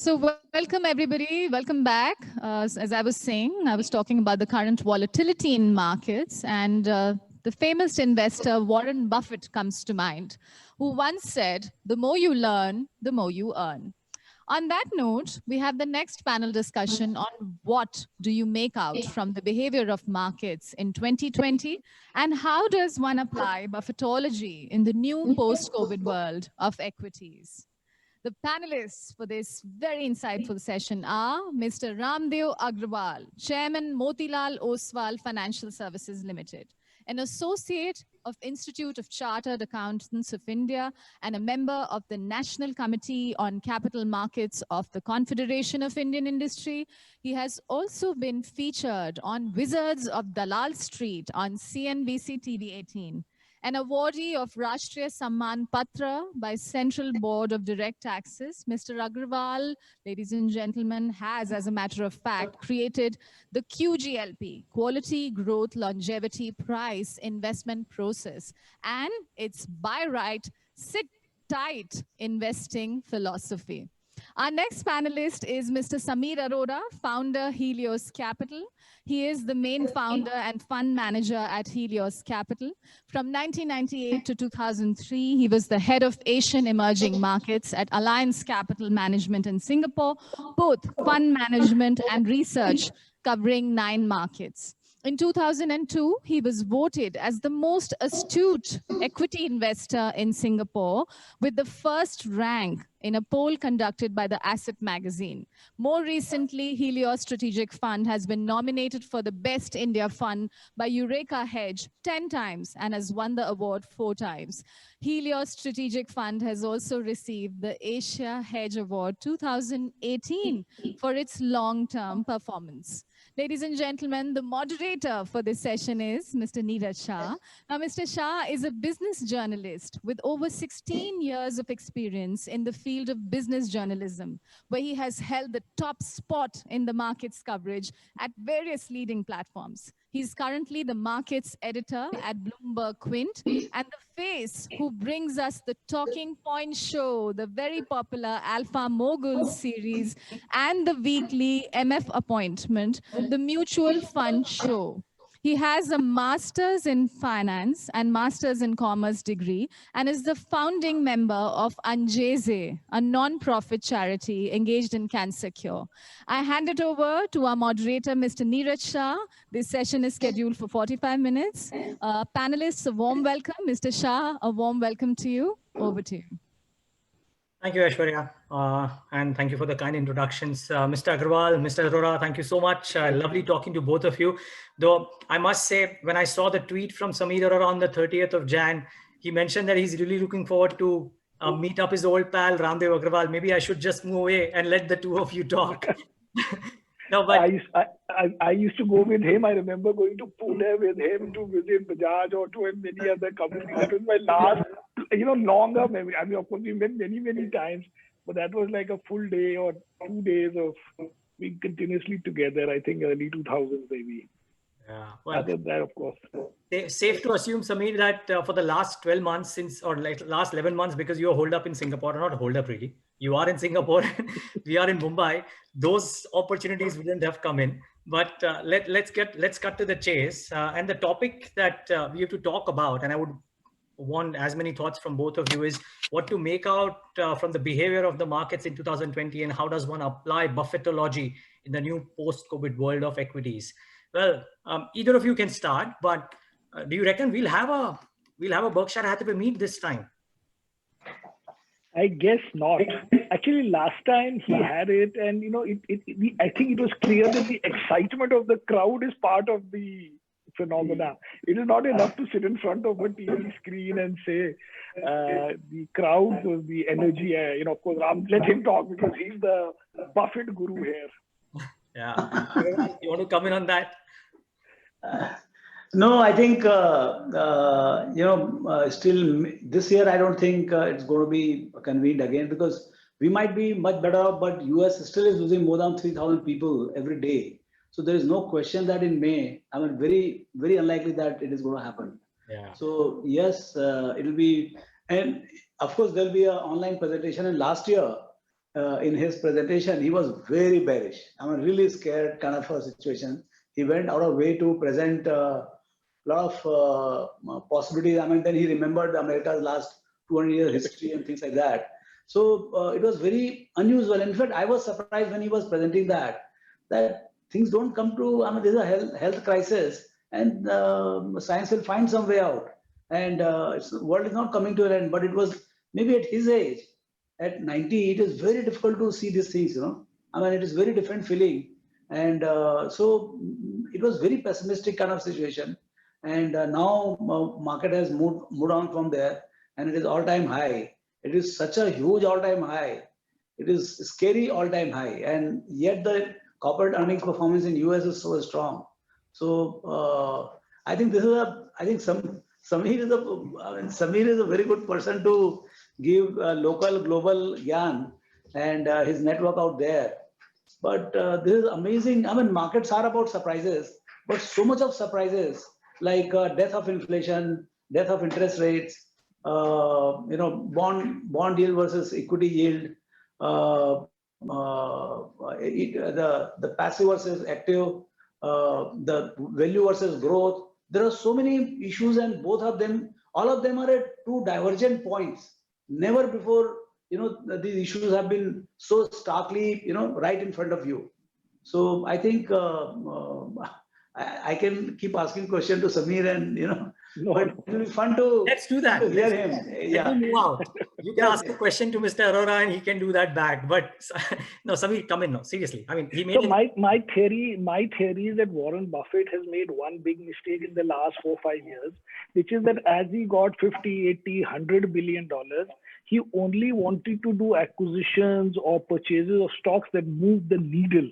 Welcome everybody, welcome back. As I was saying, I was talking about the current volatility in markets, and the famous investor Warren Buffett comes to mind, who once said, "The more you learn, the more you earn." On that note, we have the next panel discussion on what do you make out from the behavior of markets in 2020, and how does one apply Buffettology in the new post-COVID world of equities. The panelists for this very insightful session are Mr. Ramdev Agrawal, Chairman Motilal Oswal Financial Services Limited, an associate of Institute of Chartered Accountants of India and a member of the National Committee on Capital Markets of the Confederation of Indian Industry. He has also been featured on Wizards of Dalal Street on CNBC TV 18. An awardee of Rashtriya Samman Patra by Central Board of Direct Taxes, Mr. Agrawal, ladies and gentlemen, has, as a matter of fact, created the QGLP, Quality, Growth, Longevity, Price Investment Process, and its buy right, sit tight investing philosophy. Our next panelist is Mr. Sameer Arora, founder Helios Capital. He is the main founder and fund manager at Helios Capital. From 1998 to 2003, he was the head of Asian emerging markets at Alliance Capital Management in Singapore, both fund management and research covering 9 markets. In 2002, he was voted as the most astute equity investor in Singapore with the first rank in a poll conducted by the Asset magazine. More recently, Helios Strategic Fund has been nominated for the Best India Fund by Eureka Hedge 10 times and has won the award 4 times. Helios Strategic Fund has also received the Asia Hedge Award 2018 for its long-term performance. Ladies and gentlemen, the moderator for this session is Mr. Neeraj Shah. Now, Mr. Shah is a business journalist with over 16 years of experience in the field of business journalism, where he has held the top spot in the markets coverage at various leading platforms. He's currently the markets editor at Bloomberg Quint and the face who brings us the Talking Point Show, the very popular Alpha Mogul series, and the weekly MF Appointment, the Mutual Fund Show. He has a master's in finance and master's in commerce degree and is the founding member of Anjeze, a non-profit charity engaged in cancer cure. I hand it over to our moderator, Mr. Neeraj Shah. This session is scheduled for 45 minutes. Panelists, a warm welcome. Mr. Shah, a warm welcome to you. Over to you. Thank you, Aishwarya, and thank you for the kind introductions. Mr. Agrawal, Mr. Arora, thank you so much. Lovely talking to both of you. Though I must say, when I saw the tweet from Sameer Arora on the 30th of Jan, he mentioned that he's really looking forward to meet up his old pal, Ramdev Agrawal. Maybe I should just move away and let the two of you talk. No, but I used to go with him. I remember going to Pune with him to visit Bajaj Auto and many other companies. That was my last, longer memory. I mean, of course, we met many times, but that was like a full day or 2 days of being continuously together. I think early 2000s maybe. Yeah. Well, other than that, of course. Safe to assume, Sameer, that for the last 12 months last 11 months, because you are holed up in Singapore, or not holed up really, you are in Singapore, we are in Mumbai, those opportunities wouldn't have come in. But let's cut to the chase. And the topic that we have to talk about, and I would want as many thoughts from both of you, is what to make out from the behavior of the markets in 2020 and how does one apply Buffettology in the new post-COVID world of equities. Well, either of you can start, but do you reckon we'll have a Berkshire Hathaway meet this time? I guess not. Actually, last time he had it, and I think it was clear that the excitement of the crowd is part of the phenomena. It is not enough to sit in front of a TV screen and say the crowd was the energy. Of course, let him talk because he's the Buffett guru here. Yeah, you want to come in on that? No, I think still this year I don't think it's going to be convened again because we might be much better, but US still is losing more than 3,000 people every day. So there is no question that in May, I mean, very, very unlikely that it is going to happen. Yeah. So yes, it will be, and of course there'll be an online presentation. And last year, in his presentation, he was very bearish. I mean, really scared kind of a situation. He went out of way to present a lot of possibilities. I mean, then he remembered America's last 200-year history and things like that. So it was very unusual. In fact, I was surprised when he was presenting that things don't come to, I mean, there's a health crisis and science will find some way out. And the world is not coming to an end, but it was maybe at his age, at 90, it is very difficult to see these things, you know. I mean, it is very different feeling. And so it was very pessimistic kind of situation. And now market has moved on from there and it is all-time high. It is such a huge all-time high. It is scary all-time high. And yet the corporate earnings performance in US is so strong. So I think this is Samir is a very good person to give local, global gyan and his network out there. But this is amazing. I mean, markets are about surprises, but so much of surprises like death of inflation, death of interest rates, you know, bond yield versus equity yield, the passive versus active, the value versus growth. There are so many issues, and all of them are at two divergent points. Never before, you know, these issues have been so starkly, you know, right in front of you. So I think I can keep asking questions to Samir, and you know, but it will be fun to let's do that. Hear him. Yeah. Move out. You can ask a question to Mr. Arora, and he can do that back. But no, Samir, come in now. Seriously, I mean, he made. So my theory is that Warren Buffett has made one big mistake in the last 4-5 years, which is that as he got 50, 80, $100 billion, he only wanted to do acquisitions or purchases of stocks that move the needle.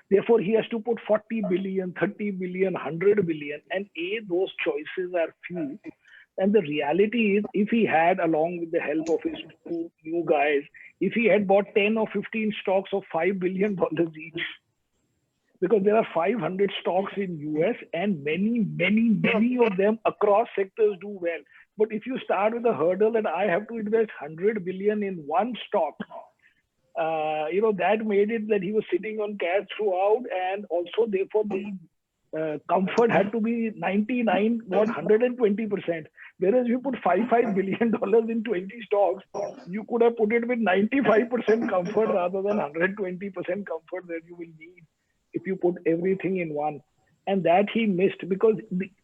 Therefore, he has to put 40 billion, 30 billion, 100 billion, and those choices are few. And the reality is, if he had, along with the help of his two new guys, if he had bought 10 or 15 stocks of $5 billion each, because there are 500 stocks in US and many of them across sectors do well. But if you start with a hurdle that I have to invest 100 billion in one stock, you know, that made it that he was sitting on cash throughout, and also therefore the comfort had to be 120%. Whereas if you put $5 billion in 20 stocks, you could have put it with 95% comfort rather than 120% comfort that you will need if you put everything in one. And that he missed, because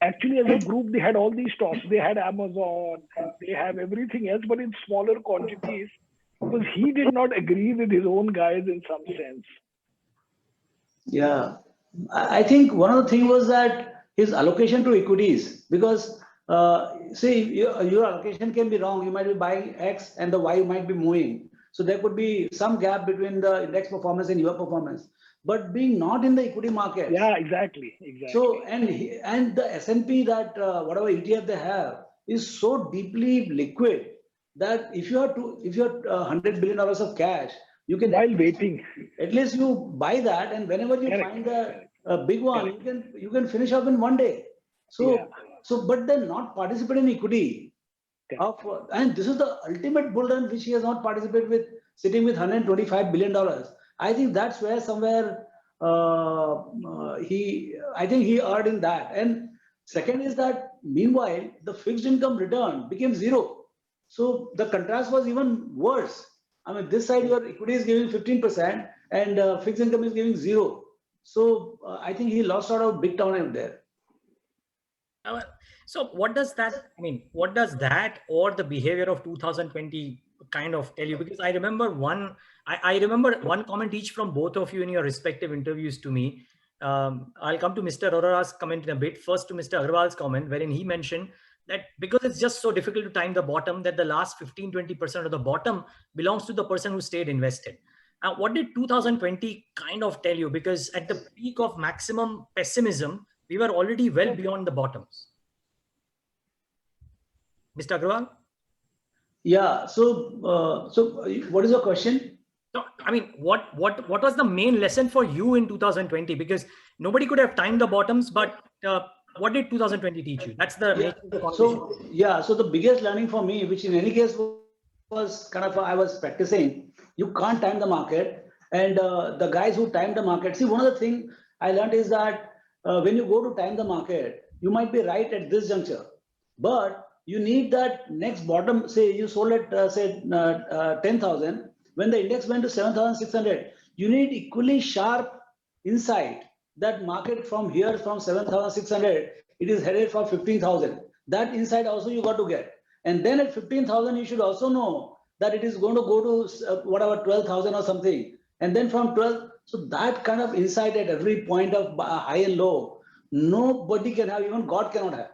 actually as a group, they had all these stocks. They had Amazon, they have everything else, but in smaller quantities, because he did not agree with his own guys in some sense. Yeah, I think one of the things was that his allocation to equities, because see, your allocation can be wrong. You might be buying X and the Y might be moving. So there could be some gap between the index performance and your performance. But being not in the equity market. Yeah, exactly. So, and the S&P, that whatever ETF they have is so deeply liquid that if you have $100 billion of cash, you can, while waiting, at least you buy that, and whenever you find a big one, you can finish up in one day. So but then not participate in equity. And this is the ultimate bull run which he has not participated with, sitting with $125 billion. I think that's where somewhere I think he erred in that. And second is that meanwhile, the fixed income return became zero. So the contrast was even worse. I mean, this side your equity is giving 15% and fixed income is giving zero. So I think he lost out of big time out there. So what does that, I mean, what does that or the behavior of 2020 kind of tell you? Because I remember one comment each from both of you in your respective interviews to me. I'll come to Mr. Arora's comment in a bit. First to Mr. Agarwal's comment, wherein he mentioned that because it's just so difficult to time the bottom, that the last 15-20% of the bottom belongs to the person who stayed invested. What did 2020 kind of tell you? Because at the peak of maximum pessimism, we were already well beyond the bottoms. Mr. Agarwal? Yeah. So what is your question? So, I mean, what was the main lesson for you in 2020? Because nobody could have timed the bottoms, but what did 2020 teach you? That's the nature of the conversation. So the biggest learning for me, which in any case was kind of I was practicing, You can't time the market. And the guys who time the market, see, one of the things I learned is that when you go to time the market, you might be right at this juncture, but you need that next bottom. Say you sold at 10,000. When the index went to 7,600, you need equally sharp insight that market from here, from 7,600, it is headed for 15,000. That insight also you got to get. And then at 15,000, you should also know that it is going to go to whatever 12,000 or something. And then from 12, so that kind of insight at every point of high and low, nobody can have, even God cannot have.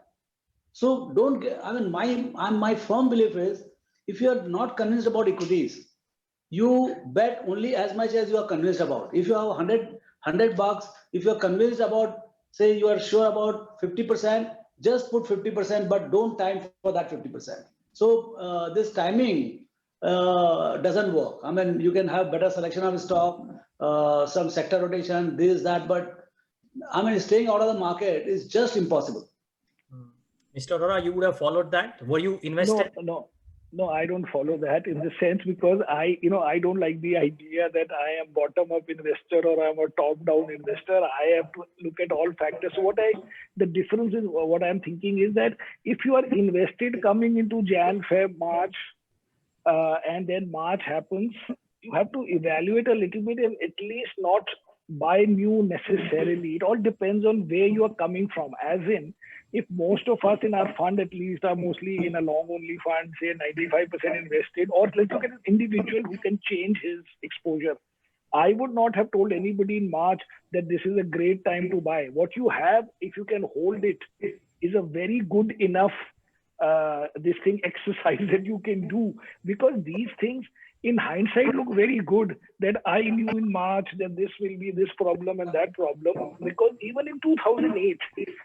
So don't get, I mean, my firm belief is, if you are not convinced about equities, you bet only as much as you are convinced about. If you have 100 bucks, if you are convinced about, say you are sure about 50%, just put 50%, but don't time for that 50%. So this timing doesn't work. I mean, you can have better selection of stock, some sector rotation, this, that, but I mean, staying out of the market is just impossible. Mr. Arora, you would have followed that? Were you invested? No, I don't follow that in the sense, because I don't like the idea that I am bottom-up investor or I'm a top-down investor. I have to look at all factors. So the difference is, what I'm thinking is that if you are invested coming into Jan, Feb, March, and then March happens, you have to evaluate a little bit and at least not buy new necessarily. It all depends on where you are coming from. As in, if most of us in our fund at least are mostly in a long-only fund, say 95% invested, or let's look at an individual who can change his exposure. I would not have told anybody in March that this is a great time to buy. What you have, if you can hold it, is a very good enough exercise that you can do, because these things in hindsight look very good, that I knew in March that this will be this problem and that problem. Because even in 2008,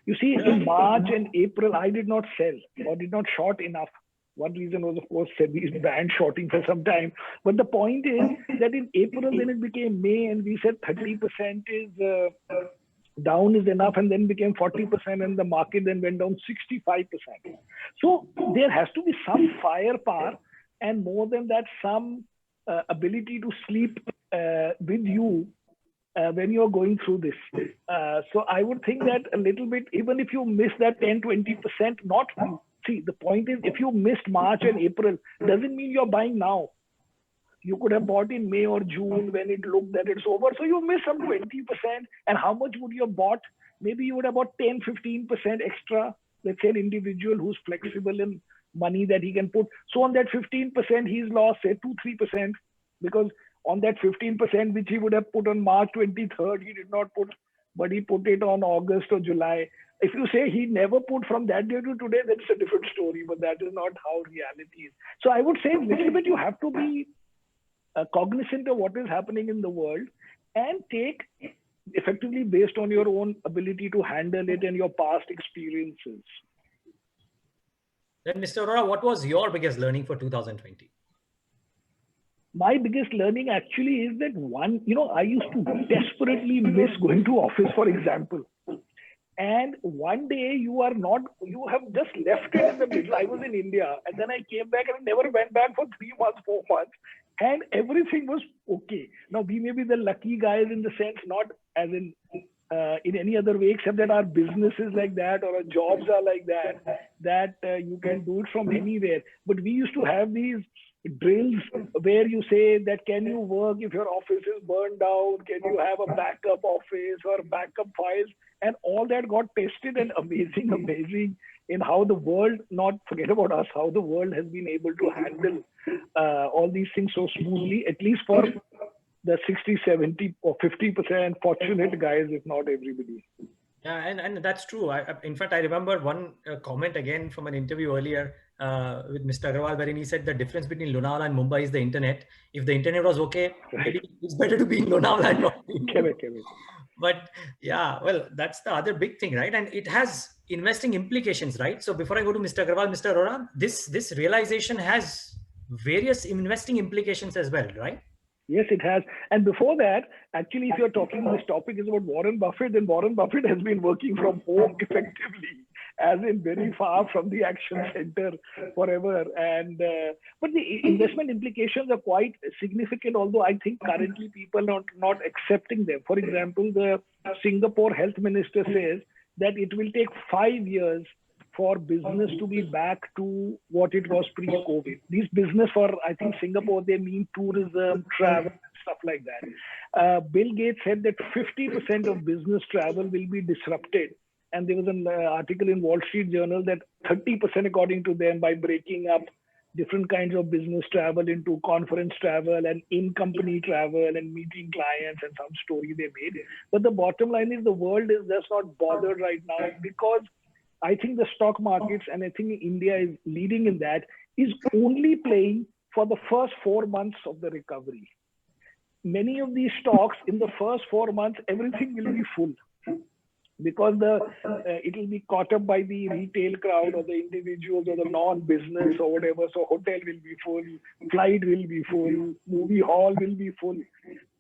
you see, in March and April, I did not sell or did not short enough. One reason was, of course, SEBI's banned shorting for some time. But the point is that in April, then it became May, and we said 30% is down is enough, and then became 40%, and the market then went down 65%. So there has to be some firepower, and more than that, some ability to sleep with you when you're going through this. So I would think that a little bit, even if you miss that 10-20%, not, see, the point is, if you missed March and April, doesn't mean you're buying now. You could have bought in May or June when it looked that it's over. So you missed some 20%. And how much would you have bought? Maybe you would have bought 10-15% extra. Let's say an individual who's flexible in money that he can put. So on that 15%, he's lost, say 2-3%, because on that 15%, which he would have put on March 23rd, he did not put, but he put it on August or July. If you say he never put from that day to today, that's a different story, but that is not how reality is. So I would say a little bit, you have to be cognizant of what is happening in the world and take effectively based on your own ability to handle it and your past experiences. Then, Mr. Arora, what was your biggest learning for 2020? My biggest learning actually is that one, I used to desperately miss going to office, for example. And one day you have just left it in the middle. I was in India and then I came back and I never went back for 3 months, 4 months. And everything was okay. Now, we may be the lucky guys in the sense, not as in any other way, except that our business is like that or our jobs are like that you can do it from anywhere. But we used to have these drills where you say that, can you work if your office is burned down? Can you have a backup office or backup files? And all that got tested, and amazing in how the world, not forget about us, how the world has been able to handle all these things so smoothly, at least for the 60, 70 or 50% fortunate guys, if not everybody. Yeah, and that's true. In fact, I remember one comment again from an interview earlier with Mr. Agarwal, wherein he said the difference between Lonavala and Mumbai is the internet. If the internet was okay, right, it's better to be in Lonavala and not in Mumbai. But yeah, well, that's the other big thing, right? And it has investing implications, right? So before I go to Mr. Agarwal, Mr. Arora, this realization has various investing implications as well, right? Yes, it has. And before that, actually, if you're talking, this topic is about Warren Buffett, then Warren Buffett has been working from home effectively. as in very far from the action center forever. And but the investment implications are quite significant, although I think currently people are not accepting them. For example, the Singapore health minister says that it will take 5 years for business to be back to what it was pre-COVID. These business for, I think, Singapore, they mean tourism, travel, stuff like that. Bill Gates said that 50% of business travel will be disrupted. And there was an article in Wall Street Journal that 30%, according to them, by breaking up different kinds of business travel into conference travel and in-company travel and meeting clients, and some story they made. But the bottom line is the world is just not bothered right now, because I think the stock markets, and I think India is leading in that, is only playing for the first 4 months of the recovery. Many of these stocks in the first 4 months, everything will be full, because it will be caught up by the retail crowd or the individuals or the non-business or whatever. So hotel will be full, flight will be full, movie hall will be full.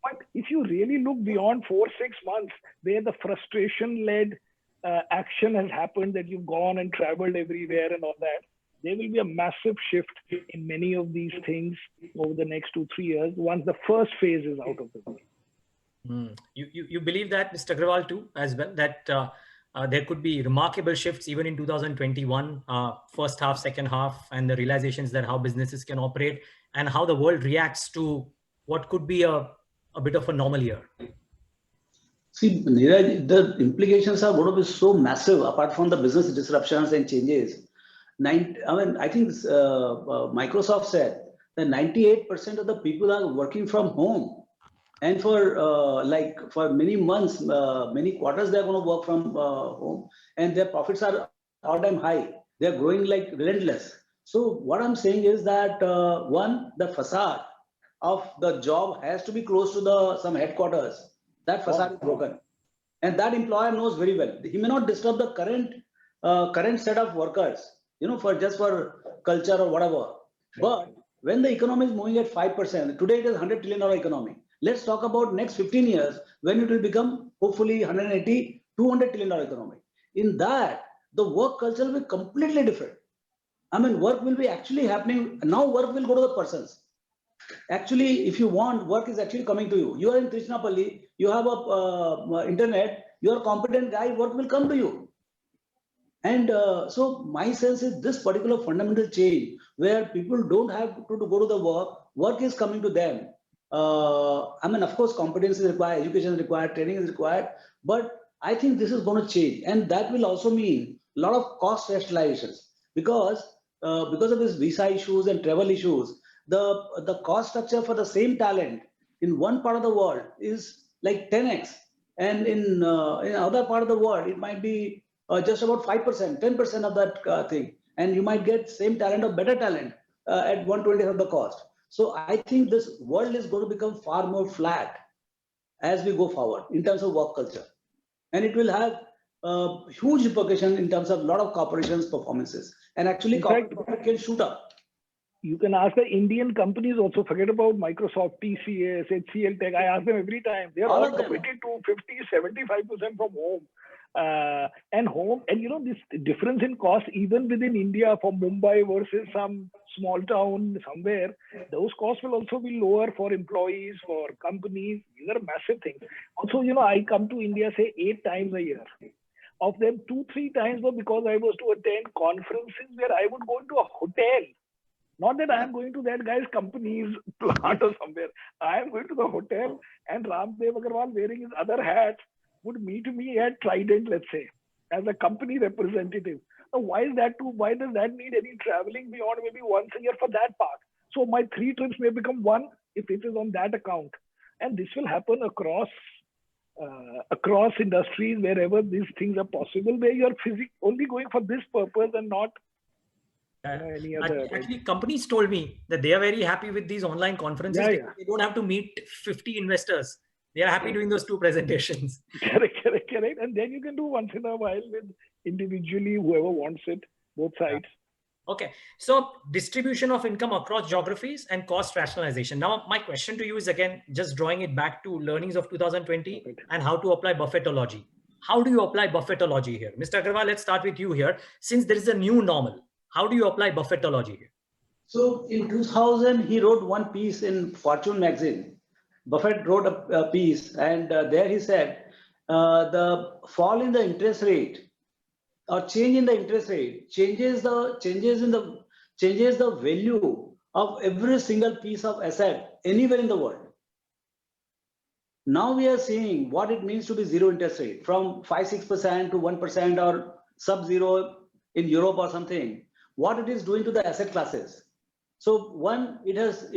But if you really look beyond 4-6 months, where the frustration-led action has happened, that you've gone and traveled everywhere and all that, there will be a massive shift in many of these things over the next 2-3 years once the first phase is out of the way. You believe that, Mr. Agrawal, too, as well, that there could be remarkable shifts even in 2021, first half, second half, and the realizations that how businesses can operate and how the world reacts to what could be a bit of a normal year? See, Neeraj, the implications are going to be so massive apart from the business disruptions and changes. I think Microsoft said that 98% of the people are working from home. And for many months, many quarters, they're going to work from home, and their profits are all-time high. They're growing like relentless. So what I'm saying is that one, the facade of the job has to be close to some headquarters. That facade is broken, and that employer knows very well. He may not disturb the current set of workers, for culture or whatever. But when the economy is moving at 5%, today it is $100 trillion economy. Let's talk about next 15 years when it will become hopefully 180, $200 trillion economy. In that, the work culture will be completely different. Work will be actually happening. Now work will go to the persons. Actually, if you want, work is actually coming to you. You are in Krishnapalli, you have a internet, you are a competent guy, work will come to you. And so my sense is this particular fundamental change where people don't have to go to the work is coming to them. Of course, competence is required, education is required, training is required, but I think this is going to change. And that will also mean a lot of cost rationalizations because of these visa issues and travel issues. The cost structure for the same talent in one part of the world is like 10x, and in other part of the world it might be just about 5%, 10% of that thing, and you might get same talent or better talent at 1/20 of the cost. So I think this world is going to become far more flat as we go forward in terms of work culture, and it will have huge repercussion in terms of a lot of corporations' performances, and actually corporate can shoot up. You can ask the Indian companies also, forget about Microsoft, TCS, HCL Tech. I ask them every time. They're all committed to 50-75% from home. And this difference in cost, even within India for Mumbai versus some small town somewhere, those costs will also be lower for employees, for companies. These are massive things. Also, I come to India, say 8 times a year. Of them, 2-3 times were because I was to attend conferences where I would go into a hotel. Not that I am going to that guy's company's plant or somewhere. I am going to the hotel, and Ramdev Agarwal, wearing his other hat, would meet me at Trident, let's say, as a company representative. Now, why is that too? Why does that need any traveling beyond maybe once a year for that part? So my 3 trips may become 1 if it is on that account. And this will happen across industries, wherever these things are possible, where you are only going for this purpose and not any other. Actually, companies told me that they are very happy with these online conferences. Yeah. They don't have to meet 50 investors. They are happy doing those 2 presentations. Correct. And then you can do once in a while with individually, whoever wants it, both sides. Okay. So distribution of income across geographies and cost rationalization. Now, my question to you is again, just drawing it back to learnings of 2020 and how to apply Buffettology. how do you apply Buffettology here? Mr. Agarwal, let's start with you here. Since there is a new normal, how do you apply Buffettology here? So in 2000, he wrote one piece in Fortune magazine. Buffett wrote a piece, and there he said, the fall in the interest rate or change in the interest rate changes the value of every single piece of asset anywhere in the world. Now we are seeing what it means to be zero interest rate, from 5-6% to 1% or sub-zero in Europe or something. What it is doing to the asset classes. So one, it has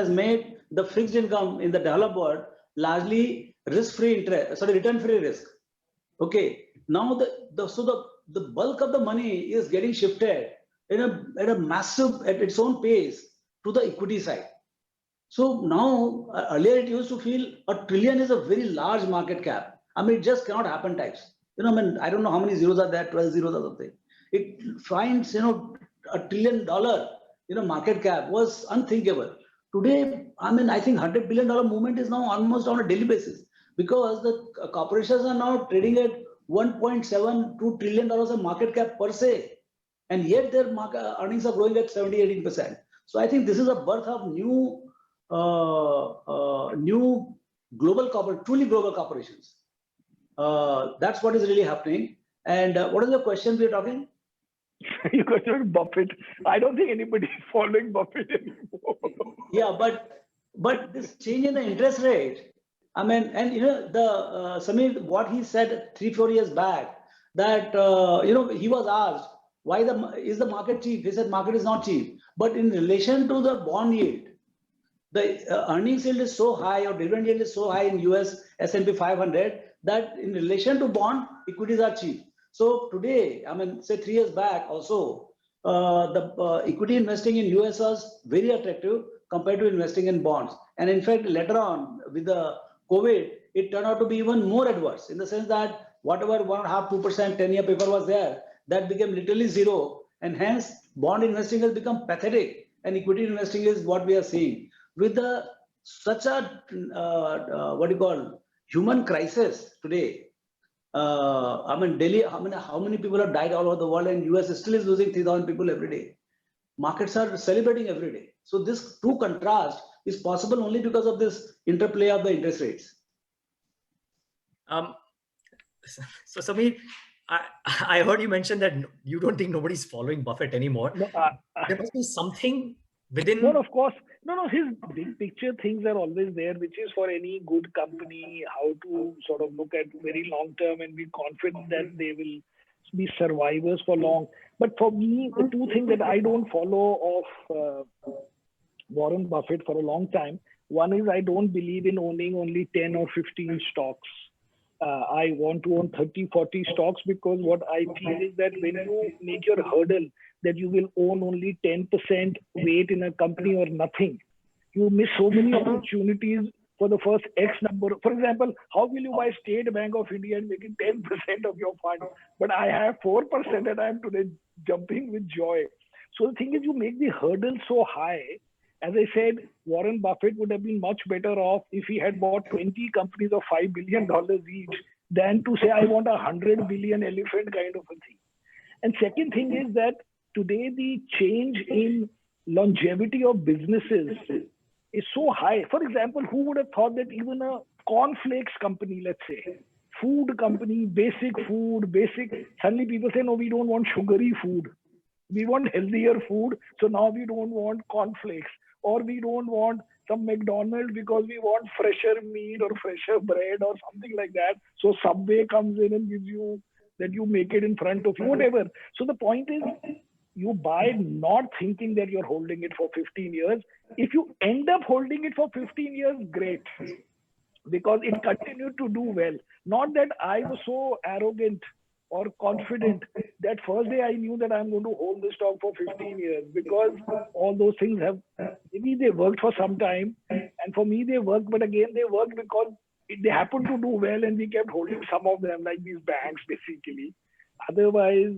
made the fixed income in the developed world largely risk-free interest, return-free risk. Okay, now the bulk of the money is getting shifted at a massive, at its own pace, to the equity side. So now, earlier it used to feel $1 trillion is a very large market cap. I mean, it just cannot happen types. I mean, I don't know how many zeros are there, 12 zeros or something. It finds, $1 trillion, market cap was unthinkable. Today, I mean, I think $100 billion movement is now almost on a daily basis, because the corporations are now trading at $1.72 trillion of market cap per se, and yet their market earnings are growing at 70-18%. So I think this is a birth of new truly global corporations. That's what is really happening. And what is the question we're talking? You got Buffett. I don't think anybody is following Buffett anymore. Yeah, but this change in the interest rate, I mean, and Samir, what he said 3-4 years back, that he was asked, why is the market cheap? He said market is not cheap, but in relation to the bond yield, the earnings yield is so high, or dividend yield is so high in US S&P 500, that in relation to bond, equities are cheap. So today, I mean, say 3 years back also, the equity investing in US was very attractive compared to investing in bonds. And in fact, later on with the COVID, it turned out to be even more adverse, in the sense that whatever 1.5-2% 10-year paper was there, that became literally zero. And hence, bond investing has become pathetic, and equity investing is what we are seeing. With such a human crisis today, I mean, Delhi, how many people have died all over the world, and US still is losing 3,000 people every day. Markets are celebrating every day. So this true contrast is possible only because of this interplay of the interest rates. So Samir, I heard you mention that you don't think nobody's following Buffett anymore. No, there must be something within. No, of course. No, his big picture things are always there, which is for any good company, how to sort of look at very long term and be confident that they will be survivors for long. But for me, the two things that I don't follow of Warren Buffett for a long time, one is I don't believe in owning only 10 or 15 stocks. I want to own 30-40 stocks, because what I feel is that when you make your hurdle that you will own only 10% weight in a company or nothing, you miss so many opportunities for the first X number. For example, how will you buy State Bank of India and make it 10% of your fund? But I have 4% and I'm today jumping with joy. So the thing is, you make the hurdle so high. As I said, Warren Buffett would have been much better off if he had bought 20 companies of $5 billion each, than to say, I want a 100 billion elephant kind of a thing. And second thing is that today the change in longevity of businesses is so high. For example, who would have thought that even a cornflakes company, let's say, food company, basic food, suddenly people say, no, we don't want sugary food. We want healthier food. So now we don't want cornflakes, or we don't want some McDonald's because we want fresher meat or fresher bread or something like that. So Subway comes in and gives you that, you make it in front of you, whatever. So the point is, you buy not thinking that you're holding it for 15 years. If you end up holding it for 15 years, great, because it continued to do well. Not that I was so arrogant or confident that first day I knew that I'm going to hold this stock for 15 years, because all those things have, maybe they worked for some time, and for me they worked, but again they worked because they happened to do well and we kept holding some of them, like these banks basically. Otherwise,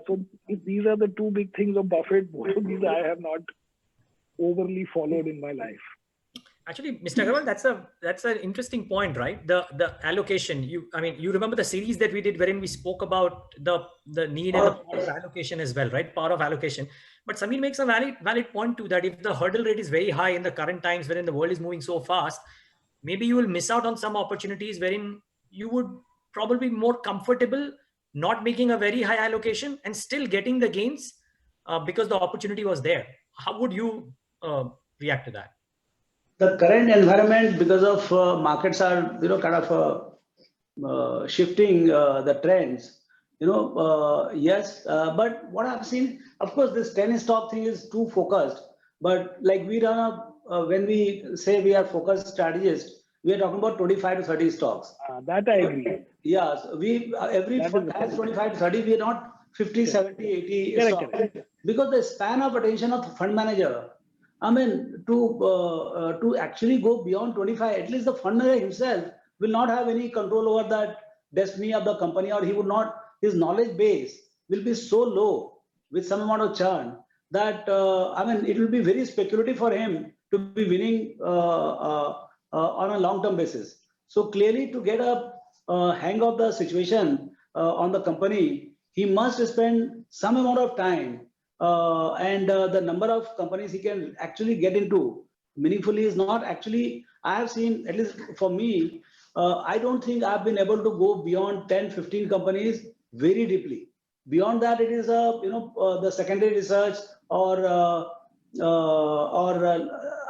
so if these are the two big things of Buffett, both of these I have not overly followed in my life. Actually, Mr. Agarwal, that's an interesting point, right? The allocation. You remember the series that we did wherein we spoke about the need and the power of allocation as well, right? Power of allocation. But Samir makes a valid point too, that if the hurdle rate is very high in the current times wherein the world is moving so fast, maybe you will miss out on some opportunities wherein you would probably be more comfortable not making a very high allocation and still getting the gains because the opportunity was there. How would you react to that? The current environment, because of markets are kind of shifting the trends. Yes, but what I've seen, of course, this 10 stock thing is too focused. But like we run when we say we are focused strategists, we are talking about 25 to 30 stocks. That I agree. Yeah, so we every fund has 25 to 30. We are not 50, 70, 80 stocks. Because the span of attention of the fund manager, to actually go beyond 25, at least the fund manager himself will not have any control over that destiny of the company, or he would not, his knowledge base will be so low with some amount of churn that, it will be very speculative for him to be winning on a long-term basis. So clearly, to get a hang of the situation on the company, he must spend some amount of time, and the number of companies he can actually get into meaningfully is not actually, I have seen, at least for me, I don't think I've been able to go beyond 10, 15 companies very deeply. Beyond that, it is the secondary research or a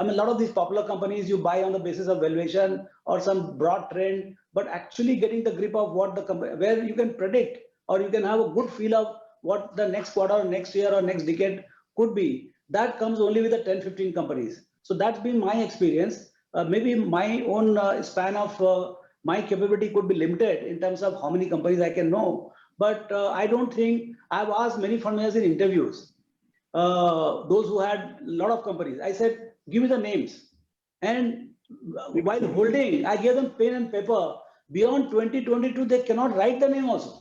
lot of these popular companies you buy on the basis of valuation or some broad trend, but actually getting the grip of what the company, where you can predict or you can have a good feel of what the next quarter or next year or next decade could be, that comes only with the 10, 15 companies. So that's been my experience. Maybe my own span of my capability could be limited in terms of how many companies I can know. But I don't think, I've asked many fund managers in interviews, those who had a lot of companies. I said, give me the names. And while holding, I gave them pen and paper. Beyond 2022, they cannot write the name also.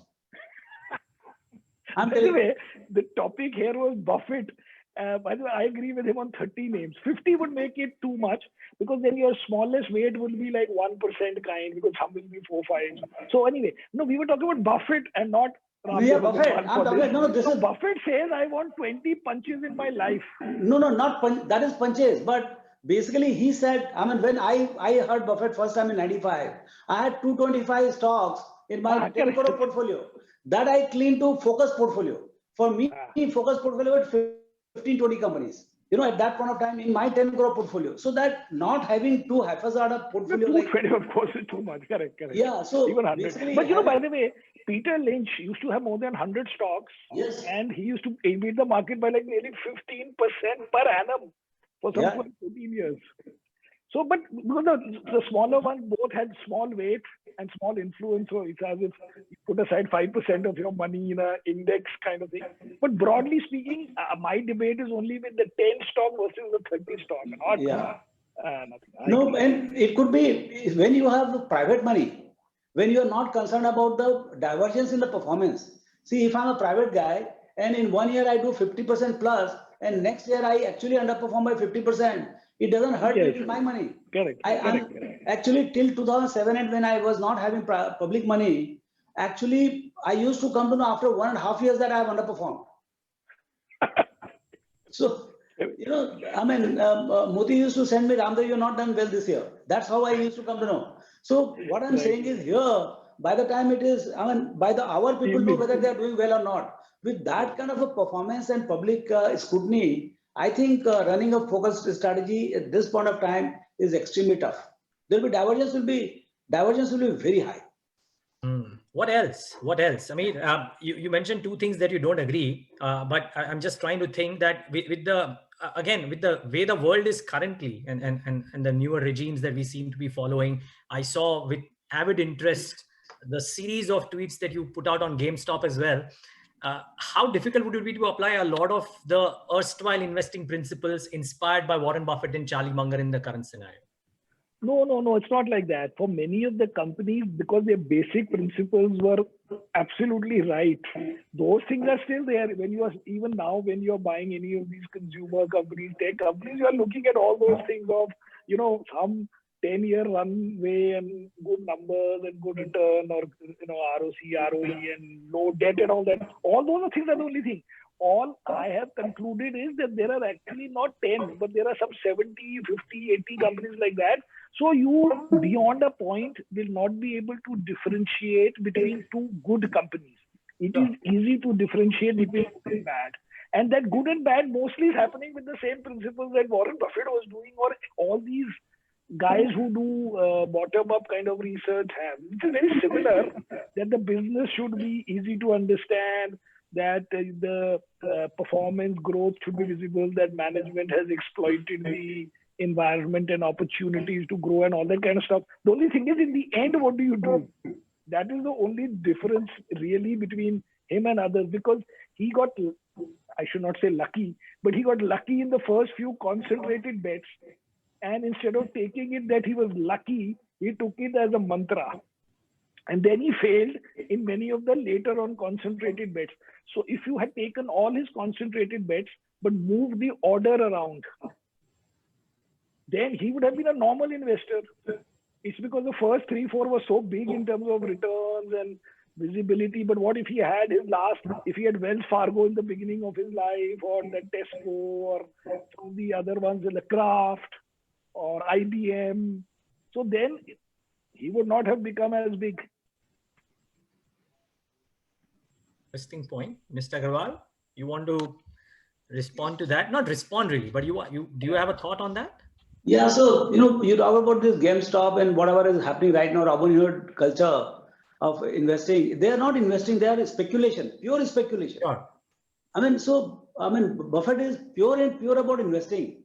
By the way, the topic here was Buffett. By the way, I agree with him on 30 names. 50 would make it too much, because then your smallest weight would be like 1% kind, because some will be 4, 5. So anyway, no, we were talking about Buffett and not Buffett. Buffett says, I want 20 punches in my life. No, not punch. That is punches. But basically, he said, when I heard Buffett first time in 95, I had 225 stocks in my 10 crore portfolio. That I cleaned to focus portfolio. For me, focus portfolio with 15, 20 companies. At that point of time in my 10 crore portfolio. So that not having too haphazard a portfolio. 220, of course, is too much. Correct. Yeah, so even 100. But by the way, Peter Lynch used to have more than 100 stocks. Yes. And he used to beat the market by like nearly 15% per annum for some 14 years. So, but because the smaller ones both had small weight and small influence, so it's as if you put aside 5% of your money in an index kind of thing. But broadly speaking, my debate is only with the 10 stock versus the 30 stock. No, and it could be when you have private money, when you are not concerned about the divergence in the performance. See, if I'm a private guy and in 1 year I do 50% plus, and next year I actually underperform by 50%. It doesn't hurt me with my money. Correct. Actually, till 2007, and when I was not having public money, actually, I used to come to know after 1.5 years that I have underperformed. So, Moti used to send me, Ramdev, you're not done well this year. That's how I used to come to know. So, what I'm saying is here, by the time it is, by the hour, people know whether they're doing well or not. With that kind of a performance and public scrutiny, I think running a focused strategy at this point of time is extremely tough. There will be divergence will be very high. What else? You mentioned two things that you don't agree, but I'm just trying to think that with the way the world is currently and the newer regimes that we seem to be following, I saw with avid interest the series of tweets that you put out on GameStop as well. How difficult would it be to apply a lot of the erstwhile investing principles inspired by Warren Buffett and Charlie Munger in the current scenario? No, it's not like that. For many of the companies, because their basic principles were absolutely right, those things are still there. When you're buying any of these consumer companies, tech companies, you are looking at all those things of, some 10-year runway and good numbers and good return, or ROC, ROE and low debt and all that. All those are things are the only thing. All I have concluded is that there are actually not 10, but there are some 70, 50, 80 companies like that. So you, beyond a point, will not be able to differentiate between two good companies. It is easy to differentiate between good and bad. And that good and bad mostly is happening with the same principles that Warren Buffett was doing, or all these guys who do bottom-up kind of research have. It's very similar, that the business should be easy to understand, that the performance growth should be visible, that management has exploited the environment and opportunities to grow and all that kind of stuff. The only thing is, in the end, what do you do? That is the only difference really between him and others, because he got, I should not say lucky, but he got lucky in the first few concentrated bets. And instead of taking it that he was lucky, he took it as a mantra. And then he failed in many of the later on concentrated bets. So if you had taken all his concentrated bets, but moved the order around, then he would have been a normal investor. It's because the first 3, 4 were so big in terms of returns and visibility. But what if he had if he had Wells Fargo in the beginning of his life, or the Tesco, or some of the other ones, the Kraft, or IBM. So then he would not have become as big. Interesting point. Mr. Agarwal, you want to respond to that? Not respond really, but do you have a thought on that? Yeah, so, you talk about this GameStop and whatever is happening right now, Robinhood culture of investing. They are not investing, they are speculation, pure speculation. Sure. Buffett is pure about investing.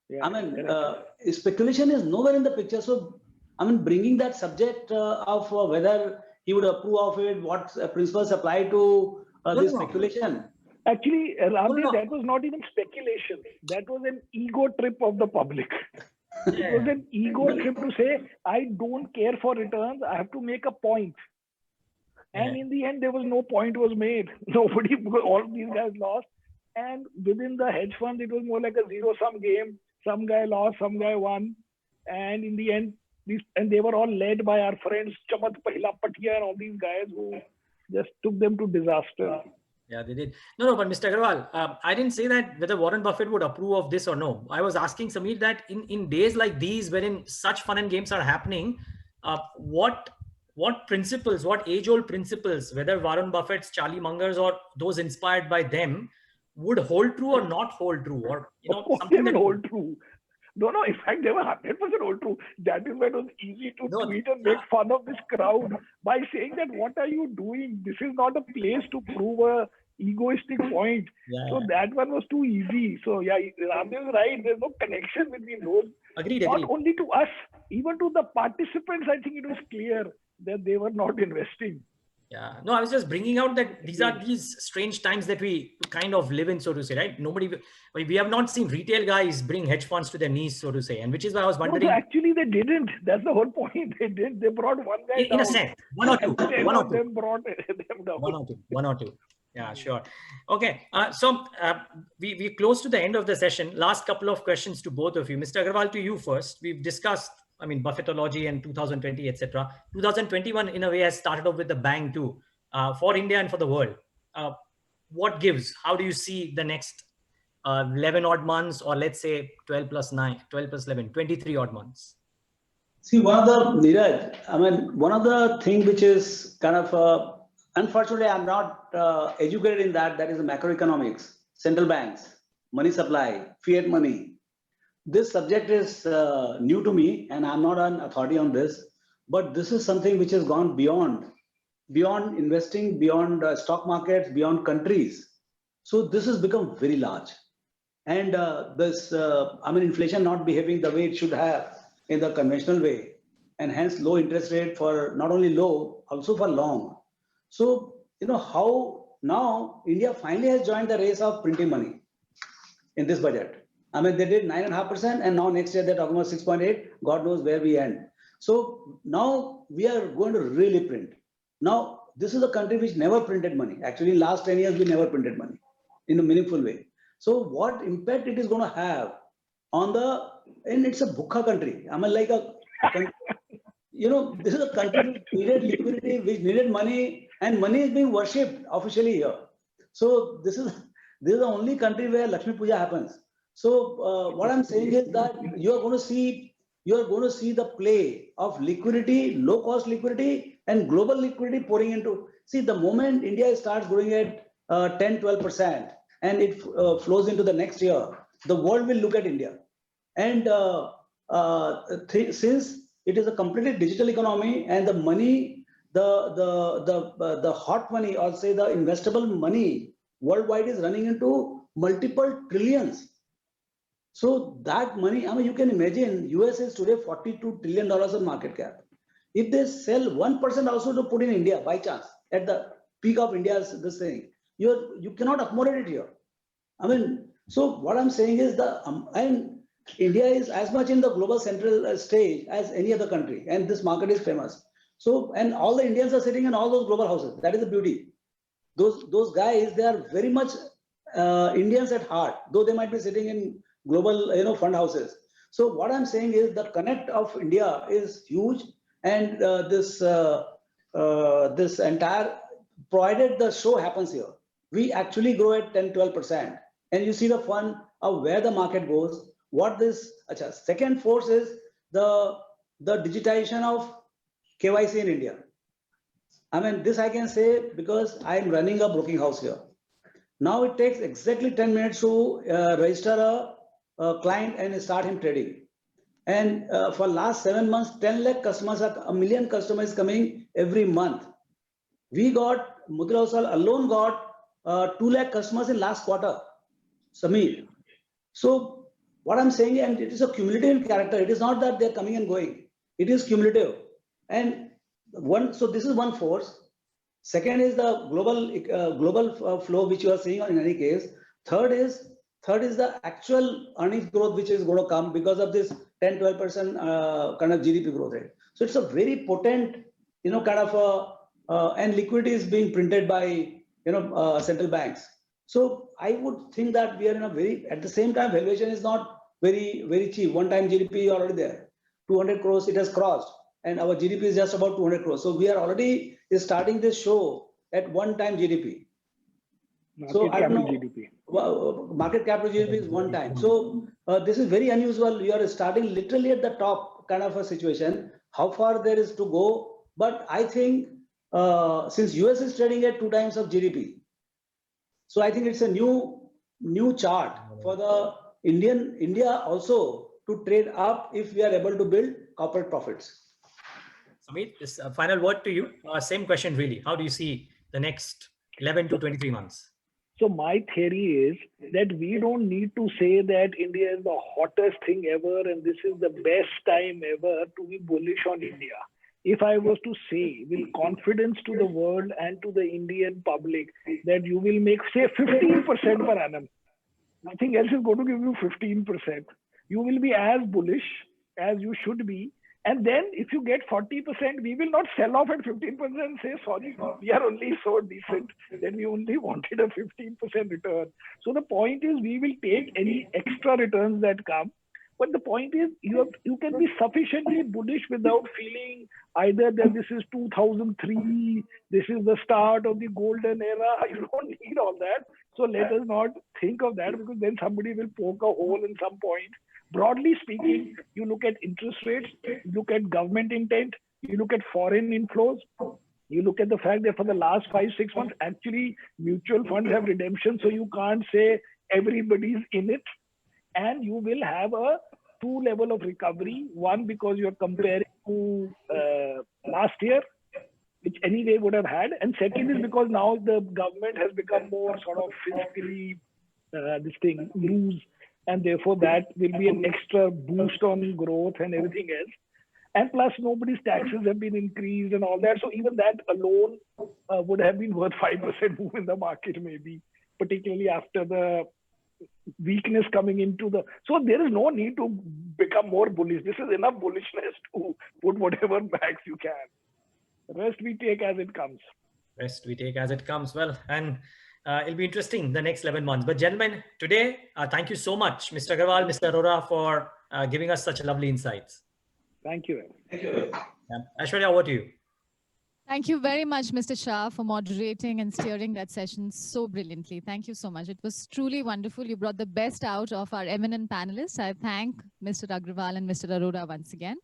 Yeah, speculation is nowhere in the picture. So, bringing that subject of whether he would approve of it, what principles apply to this speculation. Actually, Ramdev, that was not even speculation. That was an ego trip of the public. It was an ego trip to say, I don't care for returns. I have to make a point. And in the end, there was no point was made. Nobody, because all of these guys lost. And within the hedge fund, it was more like a zero-sum game. Some guy lost, some guy won. And in the end, they were all led by our friends, Chamat Pahila Patia and all these guys who just took them to disaster. Yeah, they did. No, but Mr. Agarwal, I didn't say that whether Warren Buffett would approve of this or no. I was asking Sameer that in days like these, wherein such fun and games are happening, what principles, what age-old principles, whether Warren Buffett's, Charlie Munger's, or those inspired by them, would hold true or not hold true, or something that hold true. No, in fact, they were 100% hold true. That is why it was easy to tweet and make fun of this crowd by saying that, what are you doing? This is not a place to prove a egoistic point. So that one was too easy. So Ramdev is right. There's no connection between those. Agreed. Not only to us, even to the participants, I think it was clear that they were not investing. Yeah, no, I was just bringing out that these are these strange times that we kind of live in, so to say, right? We have not seen retail guys bring hedge funds to their knees, so to say, and which is why I was wondering. No, actually, they didn't. That's the whole point. They did. They brought one guy down. In a sense, one or two. Them brought them down. One or two. Yeah, sure. Okay, so we're close to the end of the session. Last couple of questions to both of you. Mr. Agarwal, to you first. We've discussed, Buffettology and 2020, etc. 2021, in a way, has started off with a bang too, for India and for the world. What gives? How do you see the next 11 odd months, or let's say 12 plus 9, 12 plus 11, 23 odd months? See, one of the things which is kind of, unfortunately, I'm not educated in that is the macroeconomics, central banks, money supply, fiat money. This subject is new to me, and I'm not an authority on this, but this is something which has gone beyond investing, beyond stock markets, beyond countries. So this has become very large. And inflation not behaving the way it should have in the conventional way, and hence low interest rate for not only low, also for long. So, how now India finally has joined the race of printing money in this budget. They did 9.5%, and now next year they're talking about 6.8. God knows where we end. So now we are going to really print. Now, this is a country which never printed money. Actually, in the last 10 years, we never printed money in a meaningful way. So what impact it is going to have on the it's a bukha country. I mean, like this is a country which needed liquidity, which needed money, and money is being worshipped officially here. So this is the only country where Lakshmi Puja happens. So what I'm saying is that you are going to see the play of liquidity, low cost liquidity, and global liquidity pouring into. See, the moment India starts growing at 10-12%, and it flows into the next year, the world will look at India. And since it is a completely digital economy, and the money, the hot money, or say the investable money worldwide is running into multiple trillions. So that money, I mean, you can imagine, US is today $42 trillion of market cap. If they sell 1% also to put in India by chance at the peak of India's this thing, you cannot accommodate it here. I mean, so what I'm saying is and India is as much in the global central stage as any other country, and this market is famous. So, and all the Indians are sitting in all those global houses. That is the beauty. Those guys, they are very much Indians at heart, though they might be sitting in global fund houses. So what I'm saying is the connect of India is huge, and this entire, provided the show happens here, we actually grow at 10-12%, and you see the fun of where the market goes. What this second force is the digitization of KYC in India. I mean, this I can say because I am running a broking house here. Now it takes exactly 10 minutes to register a client and start him trading. And for last 7 months, 10 lakh customers, 1 million customers coming every month. We got, Mudra House alone got 2 lakh customers in last quarter, Sameer. So what I'm saying, and it is a cumulative character. It is not that they're coming and going. It is cumulative. And so this is one force. Second is the global flow, which you are seeing in any case. Third is the actual earnings growth, which is going to come because of this 10-12% kind of GDP growth rate. So it's a very potent, kind of and liquidity is being printed by, central banks. So I would think that we are in a very, at the same time, valuation is not very, very cheap. One time GDP already there, 200 crores, it has crossed, and our GDP is just about 200 crores. So we are already starting this show at one time GDP. So I don't know, GDP. Market capital GDP is one time. So this is very unusual. You are starting literally at the top kind of a situation. How far there is to go? But I think since US is trading at 2 times of GDP, so I think it's a new chart for the India also to trade up if we are able to build corporate profits. Sameer, this final word to you. Same question really. How do you see the next 11 to 23 months? So my theory is that we don't need to say that India is the hottest thing ever and this is the best time ever to be bullish on India. If I was to say with confidence to the world and to the Indian public that you will make, say, 15% per annum, nothing else is going to give you 15%. You will be as bullish as you should be. And then if you get 40%, we will not sell off at 15% and say, sorry, we are only so decent that we only wanted a 15% return. So the point is we will take any extra returns that come. But the point is you can be sufficiently bullish without feeling either that this is 2003, this is the start of the golden era. You don't need all that. So let us not think of that, because then somebody will poke a hole in some point. Broadly speaking, you look at interest rates, you look at government intent, you look at foreign inflows, you look at the fact that for the last 5-6 months, actually mutual funds have redemption. So you can't say everybody's in it. And you will have a 2 level of recovery. One, because you're comparing to last year, which anyway would have had. And second is because now the government has become more sort of fiscally loose. And therefore that will be an extra boost on growth and everything else. And plus nobody's taxes have been increased and all that. So even that alone would have been worth 5% move in the market maybe, particularly after the weakness coming into the, so there is no need to become more bullish. This is enough bullishness to put whatever bags you can. The rest we take as it comes. Well, and it'll be interesting the next 11 months. But gentlemen, today, thank you so much, Mr. Agarwal, Mr. Arora, for giving us such lovely insights. Thank you. Yeah. Aishwarya, over to you. Thank you very much, Mr. Shah, for moderating and steering that session so brilliantly. Thank you so much. It was truly wonderful. You brought the best out of our eminent panelists. I thank Mr. Agrawal and Mr. Arora once again.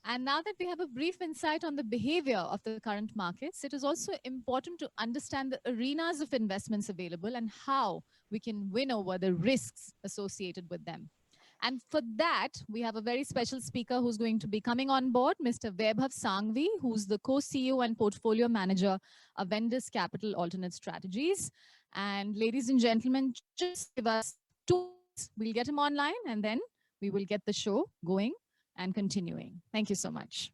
And now that we have a brief insight on the behavior of the current markets, it is also important to understand the arenas of investments available and how we can win over the risks associated with them. And for that, we have a very special speaker who's going to be coming on board, Mr. Vaibhav Sanghvi, who's the co-CEO and portfolio manager of Vendus Capital Alternate Strategies. And ladies and gentlemen, just give us 2 minutes. We'll get him online and then we will get the show going and continuing. Thank you so much.